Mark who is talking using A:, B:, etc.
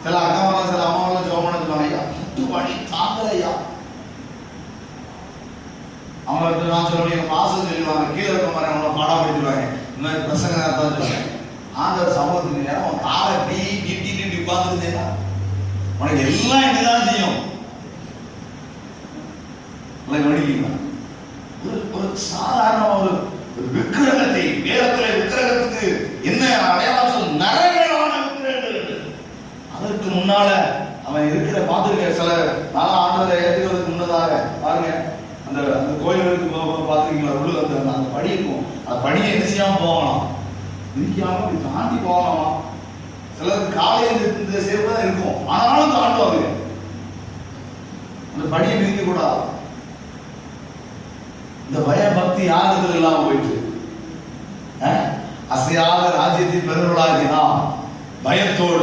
A: சில அக்காவெல்லாம் சில அம்மாவெல்லாம் ஜோம் பண்ண சொல்லுவாங்க, ஐயா முட்டு வலி தாங்கல ஐயா. அவங்களுக்கு நான் சொல்லுவேன், மாசம் சொல்லுவாங்க, கீழே இருக்க மாதிரி அவங்கள பாடாப்படுத்திடுவாங்க. இந்த மாதிரி பிரசங்க தான் சொல்லுவேன். ஆண்டவர் சமூகத்துக்கு நேரம் அவன் காலை நீட்டி உட்கார்ந்துருந்தேன்னா உனக்கு எல்லாம் என்னதான் செய்யும். ஒரு சாதாரண ஒரு விக்கிரகத்தை, வேதத்துல விக்கிரகத்துக்கு என்ன அடையாளம் சொல்ல, நரகமான விக்கிரகங்கள். அதற்கு முன்னால அவன் இருக்கிற பார்த்துருக்க சில நாலா ஆண்டவரை ஏற்றுக்கிறதுக்கு முன்னதாக பாருங்க, அந்த அந்த கோயில்களுக்கு பார்த்துருக்கீங்களா, உள்ள அந்த படி இருக்கும், அந்த படியை என்ன செய்யாம போகலாம், மிதிக்காம தாண்டி போகலாமா. சிலருக்கு காலையில் இந்த சேர்ப்பு தான் இருக்கும், ஆனாலும் தாண்டுவாங்க. அந்த படியை மிதிக்க கூடாது. இந்த பய பக்தி யாருக்கு இல்லாம போயிட்டு அசையாத ராஜ்யத்தின் பெருவர்களாகினா பயத்தோடு